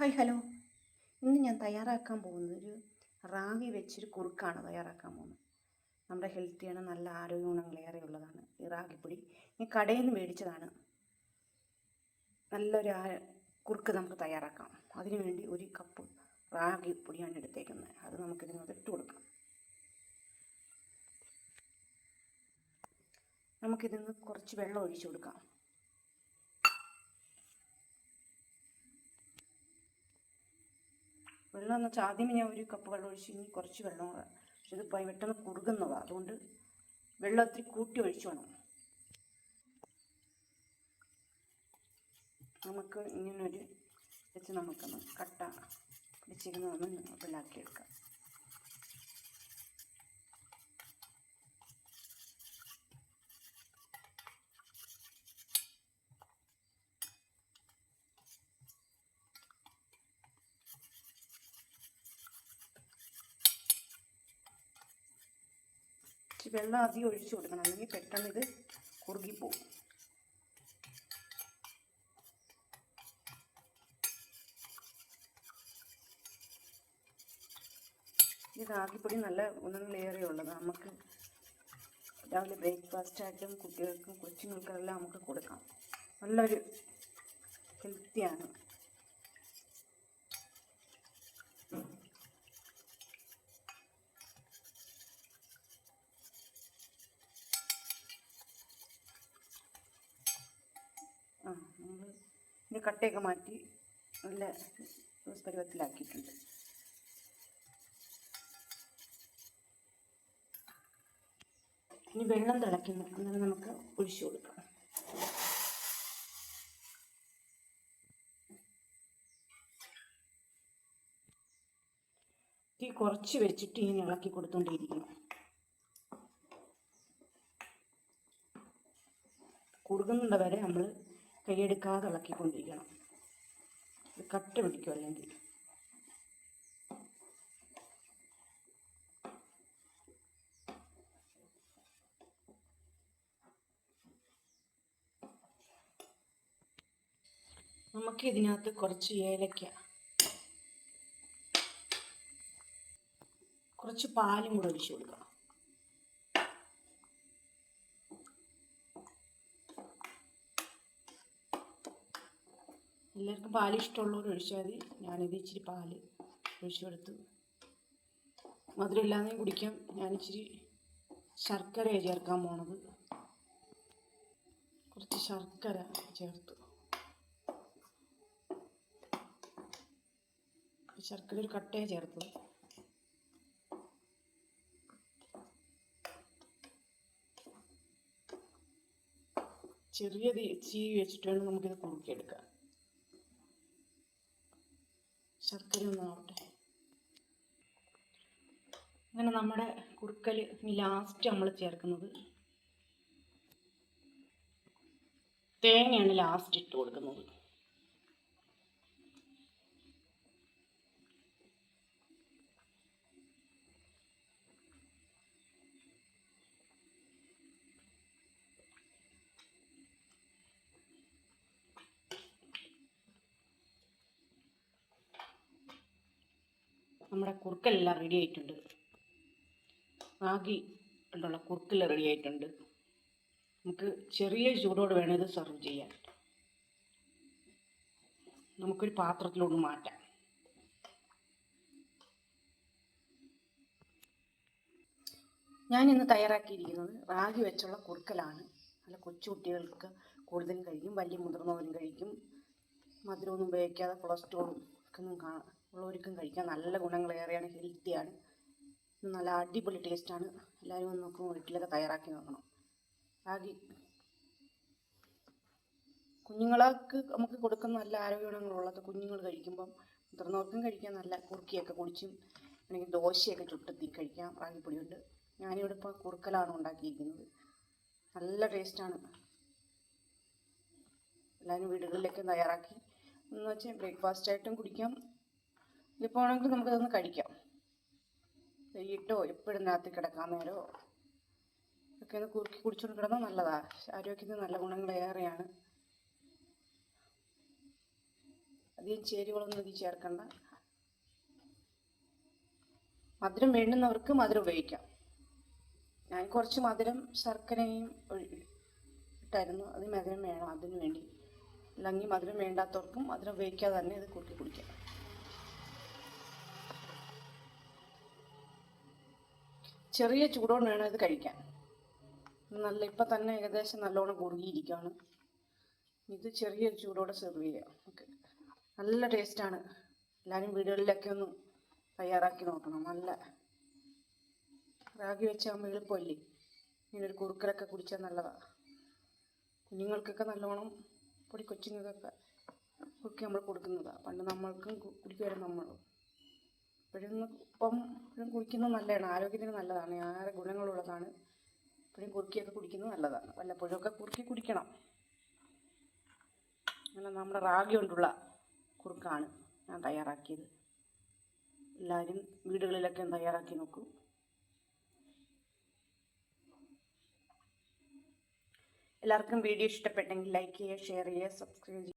Hi hello. ഇന്ന് ഞാൻ തയ്യാറാക്കാൻ പോകുന്നത് ഒരു റാഗി വെച്ചൊരു കുറുക്കാണ് തയ്യാറാക്കാൻ പോകുന്നത്. നമ്മുടെ ഹെൽത്തിയാണ്, നല്ല ആരോഗ്യ ഗുണങ്ങളേറെ ഉള്ളതാണ് ഈ റാഗിപ്പൊടി. ഈ കടയിൽ നിന്ന് മേടിച്ചതാണ്. നല്ലൊരു കുറുക്ക് നമുക്ക് തയ്യാറാക്കാം. അതിനുവേണ്ടി 1 കപ്പ് റാഗിപ്പൊടിയാണ് എടുത്തേക്കുന്നത്. അത് നമുക്കിതിനകത്ത് ഇട്ട് കൊടുക്കാം. നമുക്കിതിന് കുറച്ച് വെള്ളം ഒഴിച്ചു കൊടുക്കാം. വെള്ളം എന്ന് വെച്ചാൽ ആദ്യമേ ഞാൻ 1 കപ്പ് വെള്ളം ഒഴിച്ച് ഇനി കുറച്ച് വെള്ളം കൂടെ. പക്ഷെ ഇത് പെട്ടെന്ന് കുറുകുന്നതാണ്, അതുകൊണ്ട് വെള്ളം ഒത്തിരി കൂട്ടി ഒഴിച്ചു വേണം. നമുക്ക് ഇങ്ങനൊരു വെച്ച് നമുക്കൊന്ന് കട്ട പിടിച്ചിരുന്നതൊന്ന് വെള്ളാക്കിയെടുക്കാം. വെള്ളം അധികം ഒഴിച്ചു കൊടുക്കണം, അല്ലെങ്കിൽ പെട്ടെന്ന് ഇത് കുറുകിപ്പോകും. ഈ റാഗിപ്പൊടി നല്ല ഗുണങ്ങളേറെ ഉള്ളതാണ്. നമുക്ക് രാവിലെ ബ്രേക്ക്ഫാസ്റ്റായിട്ടും കുട്ടികൾക്കും കൊച്ചുങ്ങൾക്കെല്ലാം നമുക്ക് കൊടുക്കാം. നല്ലൊരു ഹെൽത്തിയാണ്. നമ്മൾ ഇതിൻ്റെ കട്ടയൊക്കെ മാറ്റി നല്ല പരുവത്തിലാക്കിയിട്ടുണ്ട്. ഇനി വെള്ളം തിളയ്ക്കുന്നു, അങ്ങനെ നമുക്ക് ഒഴിച്ചു കൊടുക്കാം. തീ കുറച്ച് വെച്ചിട്ട് ഇങ്ങനെ ഇളക്കി കൊടുത്തുകൊണ്ടിരിക്കണം. കുറുകുന്നത് വരെ നമ്മൾ കൈയെടുക്കാതെ ഇളക്കിക്കൊണ്ടിരിക്കണം. കട്ട പിടിക്കും അല്ലെങ്കിൽ. നമുക്ക് ഇതിനകത്ത് കുറച്ച് ഏലക്ക, കുറച്ച് പാലും കൂടെ ഒഴിച്ചു കൊടുക്കാം. എല്ലാവർക്കും പാൽ ഇഷ്ടമുള്ളവർ ഒഴിച്ചാൽ മതി. ഞാനിത് ഇച്ചിരി പാല് ഒഴിച്ചു കൊടുത്തു. മധുരം ഇല്ലാതെയും കുടിക്കാം. ഞാനിച്ചിരി ശർക്കര ചേർക്കാൻ പോണത്. കുറച്ച് ശർക്കര ചേർത്തു. ശർക്കര ഒരു കട്ടയെ ചേർത്തു. ചെറിയ തീ വെച്ചിട്ട് വേണം നമുക്കിത് കുറുക്കിയെടുക്കാം. ശർക്കര ഒന്നാവട്ടെ. അങ്ങനെ നമ്മുടെ കുറുക്കൽ ലാസ്റ്റ് നമ്മൾ ചേർക്കുന്നത് തേങ്ങയാണ്. ലാസ്റ്റ് ഇട്ട് കൊടുക്കുന്നത്. നമ്മുടെ കുറുക്കെല്ലാം റെഡി ആയിട്ടുണ്ട്. റാഗി കൊണ്ടുള്ള കുറുക്കെല്ലാം റെഡി ആയിട്ടുണ്ട്. നമുക്ക് ചെറിയ ചൂടോട് വേണം ഇത് സെർവ് ചെയ്യാൻ. നമുക്കൊരു പാത്രത്തിലോട്ട് മാറ്റാം. ഞാനിന്ന് തയ്യാറാക്കിയിരിക്കുന്നത് റാഗി വെച്ചുള്ള കുറുക്കലാണ്. നല്ല കൊച്ചു കുട്ടികൾക്ക് കൂടുതലും കഴിക്കും, വലിയ മുതിർന്നവരും കഴിക്കും. മധുരമൊന്നും ഉപയോഗിക്കാതെ കൊളസ്ട്രോളും ഒക്കെ ഉള്ളവർക്കും കഴിക്കാം. നല്ല ഗുണങ്ങളേറെയാണ്, ഹെൽത്തിയാണ്. നല്ല അടിപൊളി ടേസ്റ്റാണ്. എല്ലാവരും ഒന്ന് നോക്കും, വീട്ടിലൊക്കെ തയ്യാറാക്കി നോക്കണം. റാഗി കുഞ്ഞുങ്ങൾക്ക് നമുക്ക് കൊടുക്കുന്ന നല്ല ആരോഗ്യ ഗുണങ്ങളുള്ളത് കുഞ്ഞുങ്ങൾ കഴിക്കുമ്പം മുതിർന്നവർക്കും കഴിക്കാം. നല്ല കുറുക്കിയൊക്കെ കുടിച്ചും അല്ലെങ്കിൽ ദോശയൊക്കെ ചുട്ടത്തി കഴിക്കാം റാഗിപ്പൊടി കൊണ്ട്. ഞാനിവിടെ ഇപ്പോൾ കുറുക്കലാണ് ഉണ്ടാക്കിയിരിക്കുന്നത്. നല്ല ടേസ്റ്റാണ്. എല്ലാവരും വീടുകളിലേക്ക് തയ്യാറാക്കി എന്ന് വെച്ചാൽ ബ്രേക്ക്ഫാസ്റ്റായിട്ടും കുടിക്കാം. ഇപ്പോൾ ആണെങ്കിൽ നമുക്കതൊന്ന് കഴിക്കാം. വൈകിട്ടോ എപ്പോഴും രാത്രി കിടക്കാൻ നേരമോ ഒക്കെ ഒന്ന് കുറുക്കി കുടിച്ചുകൊണ്ട് കിടന്നാൽ നല്ലതാണ്. ആരോഗ്യത്തിന് നല്ല ഗുണങ്ങളേറെയാണ്. അധികം ചേരുവകളൊന്നും ഇതിൽ ചേർക്കണ്ട. മധുരം വേണ്ടുന്നവർക്ക് മധുരം ഉപയോഗിക്കാം. ഞാൻ കുറച്ച് മധുരം ശർക്കരയും ഇട്ടായിരുന്നു. അത് മധുരം വേണം അതിന് വേണ്ടി. അല്ലെങ്കിൽ മധുരം വേണ്ടാത്തവർക്കും മധുരം ഉപയോഗിക്കാതെ തന്നെ ഇത് കുറുക്കി കുടിക്കാം. ചെറിയ ചൂടോടെ വേണം ഇത് കഴിക്കാൻ. ഇപ്പം തന്നെ ഏകദേശം നല്ലോണം കുറുകിയിരിക്കുകയാണ്. ഇത് ചെറിയ ചൂടോടെ സെർവ് ചെയ്യാം. ഓക്കെ, നല്ല ടേസ്റ്റാണ്. എല്ലാവരും വീടുകളിലൊക്കെ ഒന്ന് തയ്യാറാക്കി നോക്കണം. നല്ല റാഗി വെച്ചാകുമ്പോൾ എളുപ്പമല്ലേ. ഇങ്ങനൊരു കുറുക്കലൊക്കെ കുടിച്ചാൽ നല്ലതാണ്. കുഞ്ഞുങ്ങൾക്കൊക്കെ നല്ലോണം കൊച്ചുങ്ങൾക്കൊക്കെ കുറുക്കി നമ്മൾ കൊടുക്കുന്നതാണ്. പണ്ട് നമ്മൾക്കും കുടിക്കുമായിരുന്നു നമ്മളും. ഇപ്പം കുടിക്കുന്നത് നല്ലതാണ്, ആരോഗ്യത്തിന് നല്ലതാണ്, ഏറെ ഗുണങ്ങളുള്ളതാണ്. ഇപ്പോഴും കുറുക്കിയൊക്കെ കുടിക്കുന്നത് നല്ലതാണ്. വല്ലപ്പോഴൊക്കെ കുറുക്കി കുടിക്കണം. അങ്ങനെ നമ്മുടെ റാഗി കൊണ്ടുള്ള കുറുക്കാണ് ഞാൻ തയ്യാറാക്കിയത്. എല്ലാവരും വീടുകളിലൊക്കെ തയ്യാറാക്കി നോക്കൂ. എല്ലാവർക്കും വീഡിയോ ഇഷ്ടപ്പെട്ടെങ്കിൽ ലൈക്ക് ചെയ്യുക, ഷെയർ ചെയ്യുക, സബ്സ്ക്രൈബ് ചെയ്യുക.